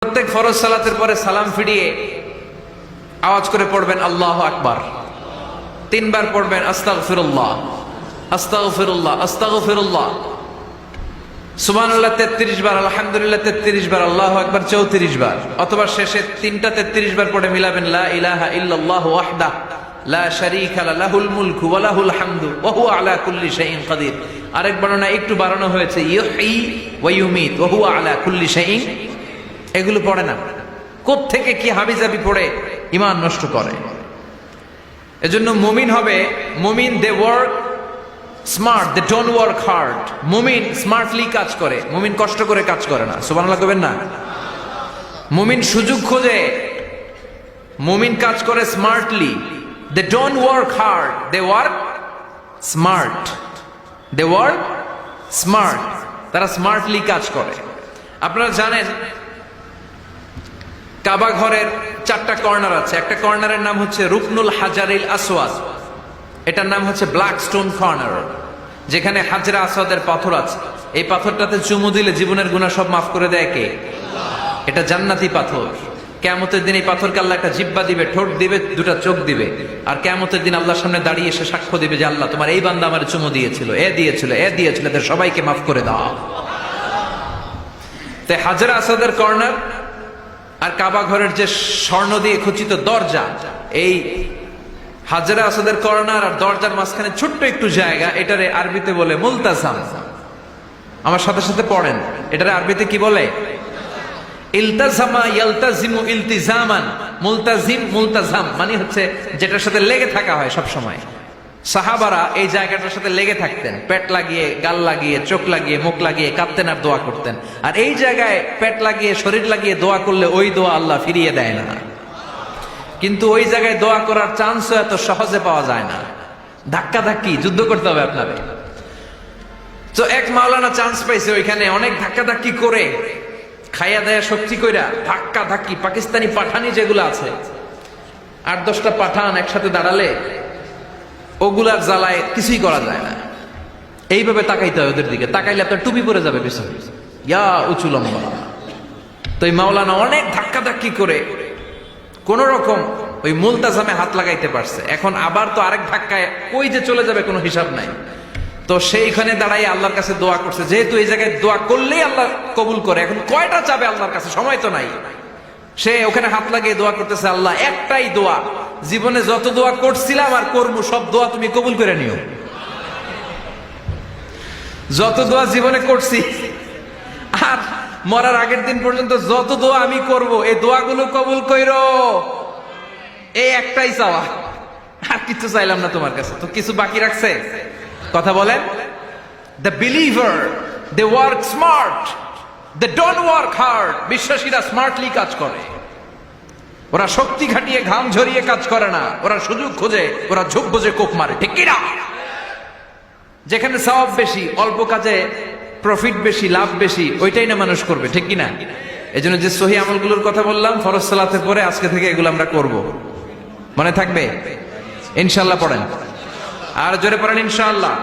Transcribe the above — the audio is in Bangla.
প্রত্যেক ফরজ সালাতের পরে সালাম ফিরিয়ে আওয়াজ করে পড়বেন আল্লাহু আকবার। 3 বার পড়বেন আস্তাগফিরুল্লাহ আস্তাগফিরুল্লাহ আস্তাগফিরুল্লাহ, সুবহানাল্লাহ 33 বার, আলহামদুলিল্লাহ 33 বার, আল্লাহু আকবার 34 বার, অথবা শেষে 3টা 33 বার পড়ে মিলাবেন লা ইলাহা ইল্লাল্লাহু ওয়াহদাহু লা শারীকা লাহুল মুলকু ওয়া লাহুল হামদু ওয়া হুয়া আলা কুল্লি শাইইন কাদির। আরেক বর্ণনা একটু বাড়ানো হয়েছে ইউহয়ী ওয়া ইউমীত ওয়া হুয়া আলা কুল্লি শাইইন। এগুলো পড়ে না, কোত্থেকে কি হাবিজাবি পড়ে ঈমান নষ্ট করে। এজন্য মুমিন হবে, মুমিন they work smart, they don't work hard. মুমিন স্মার্টলি কাজ করে, মুমিন কষ্ট করে কাজ করে না। সুবহানাল্লাহ কবেন না। মুমিন সুযোগ খোঁজে, মুমিন কাজ করে smartly. They don't work hard, they work smart, they work smart. তারা স্মার্টলি কাজ করে। আপনারা জানেন কাবা ঘরের 4টা কর্নার আছে। একটা কর্নারের নাম হচ্ছে রুকনুল হাজারিল আসওয়াদ, এটার নাম হচ্ছে ব্ল্যাক স্টোন কর্নার, যেখানে হাজরা আসওয়াদের পাথর আছে। এই পাথরটাতে চুমু দিলে জীবনের গুনাহ সব মাফ করে দেয় কে? এটা জান্নাতি পাথর। কিয়ামতের দিন এই পাথরকে আল্লাহ একটা জিহ্বা দিবে, ঠোঁট দিবে, 2টা চোখ দিবে, আর কিয়ামতের দিন আল্লাহর সামনে দাঁড়িয়ে এসে সাক্ষ্য দিবে যে আল্লাহ তোমার এই বান্দা আমার চুমু দিয়েছিল, এ দিয়েছিল, এ দিয়েছিল, এদের সবাইকে মাফ করে দাও। তাই হাজরা আসওয়াদের কর্নার আর কাবা ঘরের যে স্বর্ণ দিয়ে খচিত দরজা, এই হাজরা আসওয়াদের কর্নার আর দরজার মাঝখানে ছোট্ট একটু জায়গা, এটারে আরবিতে বলে মুলতাজাম। আমার সাথে সাথে পড়েন, এটারে আরবিতে কি বলে? ইলতাজামা ইয়ালতাজিমু ইলতিজামান। মুলতাজিম মুলতাজাম মানে হচ্ছে যেটার সাথে লেগে থাকা হয় সব সময়। সাহাবারা এই জায়গাটার সাথে লেগে থাকতেন, পেট লাগিয়ে, গাল লাগিয়ে, চোখ লাগিয়ে, মুখ লাগিয়ে কাঁদতেন আর দোয়া করতেন। আর এই জায়গায় পেট লাগিয়ে, শরীর লাগিয়ে দোয়া করলে ওই দোয়া আল্লাহ ফিরিয়ে দেয় না। কিন্তু ওই জায়গায় দোয়া করার চান্সও এত সহজে পাওয়া যায় না, ধাক্কা ধাক্কি যুদ্ধ করতে হবে আপনাদের। তো এক মাওলানা চান্স পাইছে ওইখানে, অনেক ধাক্কা ধাক্কি করে, খাইয়া দেয়া শক্তি কইরা ধাক্কা ধাক্কি, পাকিস্তানি পাঠানি যেগুলো আছে 8-10টা পাঠান একসাথে দাঁড়ালে ওগুলার জ্বালায় কিছুই করা যায় না। এইভাবে তাকাইতে হয় ওদের দিকে, তাকাইলে আপনার টুপি পরে যাবে পিছনে, ইয়া উঁচু লম্বা। তো এই মাওলানা অনেক ধাক্কা ধাক্কি করে কোন রকম ওই মুলতাজামে হাত লাগাইতে পারছে। এখন আবার তো আরেক ধাক্কায় কই যে চলে যাবে কোনো হিসাব নাই। তো সেইখানে দাঁড়াই আল্লাহর কাছে দোয়া করছে, যেহেতু এই জায়গায় দোয়া করলেই আল্লাহ কবুল করে, এখন কয়টা চাবে আল্লাহর কাছে, সময় তো নাই। সে ওখানে হাত লাগিয়ে দোয়া করতেছে, আল্লাহ একটাই দোয়া, জীবনে যত দোয়া করছিলাম আর করবো সব দোয়া তুমি কবুল করে নিও। যত দোয়া জীবনে করছি আর মরার আগের দিন পর্যন্ত যত দোয়া আমি করব, এই দোয়াগুলো কবুল কইরো, এই একটাই চাওয়া, আর কিছু চাইলাম না তোমার কাছে। তো কিছু বাকি রাখছে? কথা বলেন। The believer they work smart, they don't work hard. বিশ্বাসীরা স্মার্টলি কাজ করে, ওরা শক্তি খাটিয়ে ঘাম ঝরিয়ে কাজ করে না, ওরা সুযোগ খোঁজে, ওরা ঝোপ বোঝে কোপ মারে, ঠিক কিনা? যেখানে সওয়াব বেশি, অল্প কাজে প্রফিট বেশি, লাভ বেশি, ওইটাই না মানুষ করবে, ঠিক কিনা? এই জন্য যে সহি আমলগুলোর কথা বললাম ফরজ সালাতের পরে, আজকে থেকে এগুলো আমরা করব, মনে থাকবে ইনশাআল্লাহ। পড়েন আর জোরে পড়েন ইনশাআল্লাহ।